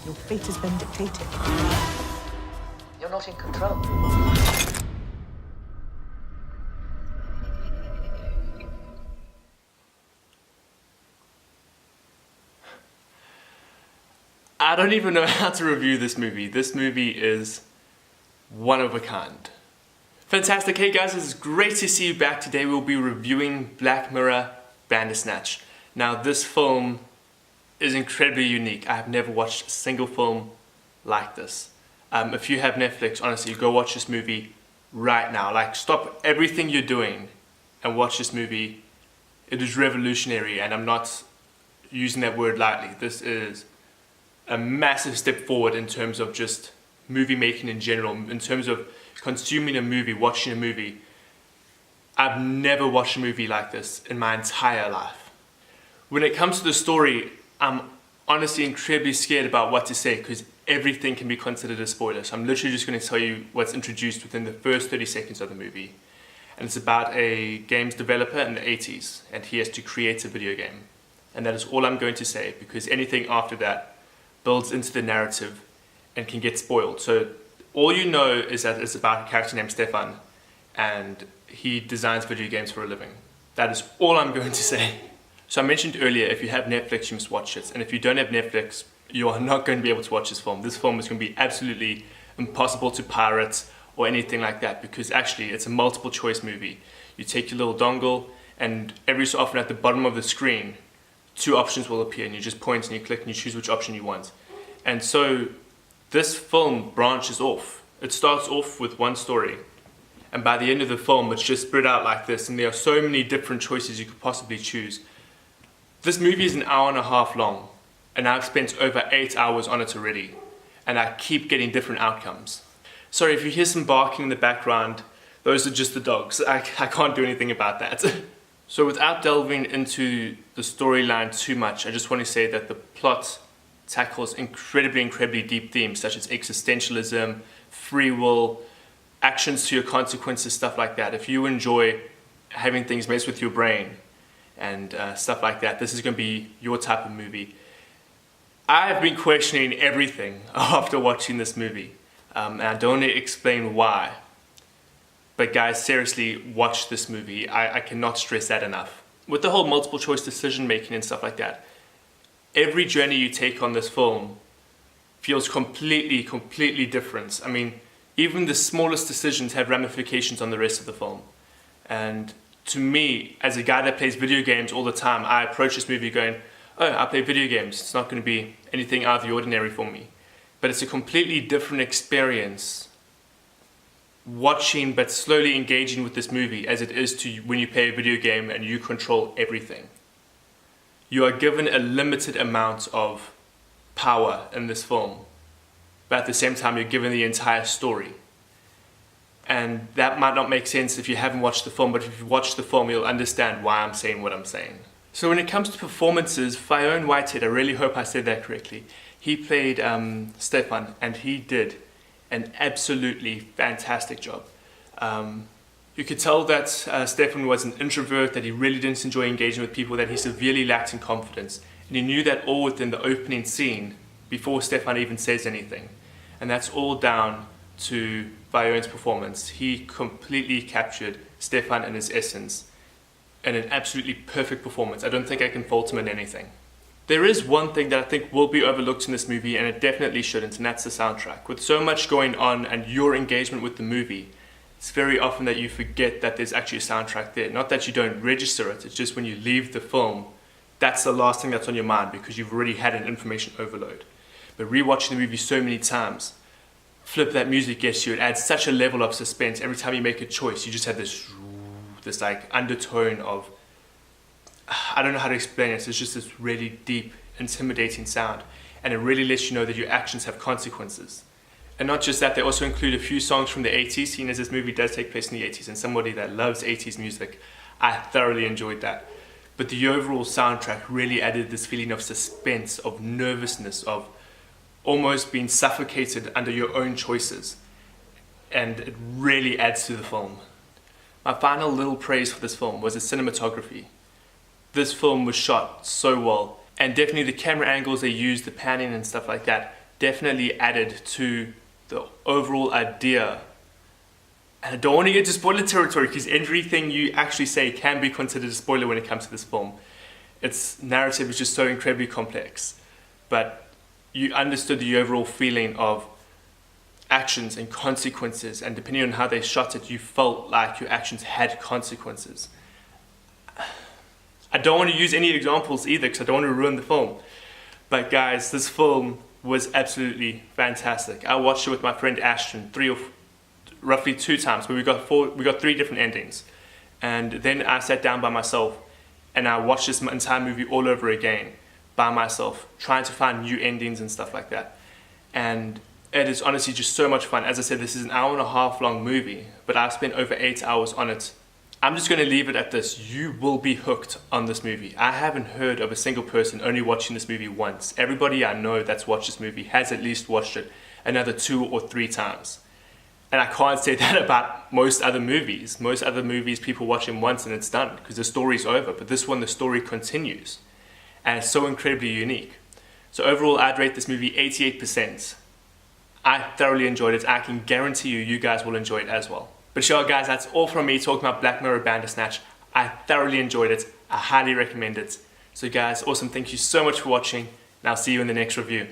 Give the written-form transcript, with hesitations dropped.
Your fate has been dictated. You're not in control. I don't even know how to review this movie. This movie is one of a kind. Fantastic. Hey guys, it's great to see you back. Today we'll be reviewing Black Mirror Bandersnatch. Now this film is incredibly unique. I have never watched a single film like this. If you have Netflix, honestly, go watch this movie right now. Like, stop everything you're doing and watch this movie. It is revolutionary, and I'm not using that word lightly. This is a massive step forward in terms of just movie making in general, in terms of consuming a movie, watching a movie. I've never watched a movie like this in my entire life. When it comes to the story, I'm honestly incredibly scared about what to say because everything can be considered a spoiler. So I'm literally just going to tell you what's introduced within the first 30 seconds of the movie. And it's about a games developer in the 80s, and he has to create a video game. And that is all I'm going to say, because anything after that builds into the narrative and can get spoiled. So all you know is that it's about a character named Stefan, and he designs video games for a living. That is all I'm going to say. So I mentioned earlier, if you have Netflix, you must watch it. And if you don't have Netflix, you are not going to be able to watch this film. This film is going to be absolutely impossible to pirate or anything like that, because actually it's a multiple choice movie. You take your little dongle, and every so often at the bottom of the screen, two options will appear, and you just point and you click and you choose which option you want. And so this film branches off. It starts off with one story, and by the end of the film it's just spread out like this, and there are so many different choices you could possibly choose. This movie is an hour and a half long, and I've spent over 8 hours on it already, and I keep getting different outcomes. Sorry if you hear some barking in the background, those are just the dogs. I can't do anything about that. So without delving into the storyline too much, I just want to say that the plot tackles incredibly deep themes such as existentialism, free will, actions to your consequences, stuff like that. If you enjoy having things mess with your brain and stuff like that, this is going to be your type of movie. I have been questioning everything after watching this movie, and I don't want to explain why. But guys, seriously, watch this movie. I cannot stress that enough. With the whole multiple choice decision making and stuff like that, every journey you take on this film feels completely different. I mean, even the smallest decisions have ramifications on the rest of the film. And to me, as a guy that plays video games all the time, I approach this movie going, oh, I play video games. It's not going to be anything out of the ordinary for me. But it's a completely different experience watching but slowly engaging with this movie as it is to when you play a video game and you control everything. You are given a limited amount of power in this film, but at the same time you're given the entire story. And that might not make sense if you haven't watched the film, but if you watch the film you'll understand why I'm saying what I'm saying. So when it comes to performances, Fiona Whitehead, I really hope I said that correctly, he played Stefan, and he did an absolutely fantastic job. You could tell that Stefan was an introvert, that he really didn't enjoy engaging with people, that he severely lacked in confidence. And he knew that all within the opening scene before Stefan even says anything. And that's all down to Fiona's performance. He completely captured Stefan in his essence in an absolutely perfect performance. I don't think I can fault him in anything. There is one thing that I think will be overlooked in this movie, and it definitely shouldn't, and that's the soundtrack. With so much going on and your engagement with the movie, it's very often that you forget that there's actually a soundtrack there. Not that you don't register it, it's just when you leave the film, that's the last thing that's on your mind because you've already had an information overload. But rewatching the movie so many times, flip that music gets you, it adds such a level of suspense. Every time you make a choice, you just have this like undertone of, I don't know how to explain it, it's just this really deep, intimidating sound, and it really lets you know that your actions have consequences. And not just that, they also include a few songs from the 80s, seeing as this movie does take place in the 80s, and somebody that loves 80s music, I thoroughly enjoyed that. But the overall soundtrack really added this feeling of suspense, of nervousness, of almost being suffocated under your own choices, and it really adds to the film. My final little praise for this film was the cinematography. This film was shot so well, and definitely the camera angles they used, the panning and stuff like that, definitely added to the overall idea. And I don't want to get to spoiler territory because everything you actually say can be considered a spoiler when it comes to this film. Its narrative is just so incredibly complex. But you understood the overall feeling of actions and consequences, and depending on how they shot it, you felt like your actions had consequences. I don't want to use any examples either because I don't want to ruin the film. But guys, this film was absolutely fantastic. I watched it with my friend Ashton roughly 2 times, but we got 3 different endings. And then I sat down by myself and I watched this entire movie all over again by myself, trying to find new endings and stuff like that. And it is honestly just so much fun. As I said, this is an 1.5 hour long movie, but I've spent over 8 hours on it. I'm just going to leave it at this. You will be hooked on this movie. I haven't heard of a single person only watching this movie once. Everybody I know that's watched this movie has at least watched it another 2 or 3 times. And I can't say that about most other movies. Most other movies, people watch them once and it's done because the story's over. But this one, the story continues. And it's so incredibly unique. So overall, I'd rate this movie 88%. I thoroughly enjoyed it. I can guarantee you guys will enjoy it as well. But sure guys, that's all from me talking about Black Mirror Bandersnatch. I thoroughly enjoyed it. I highly recommend it. So guys, awesome. Thank you so much for watching. And I'll see you in the next review.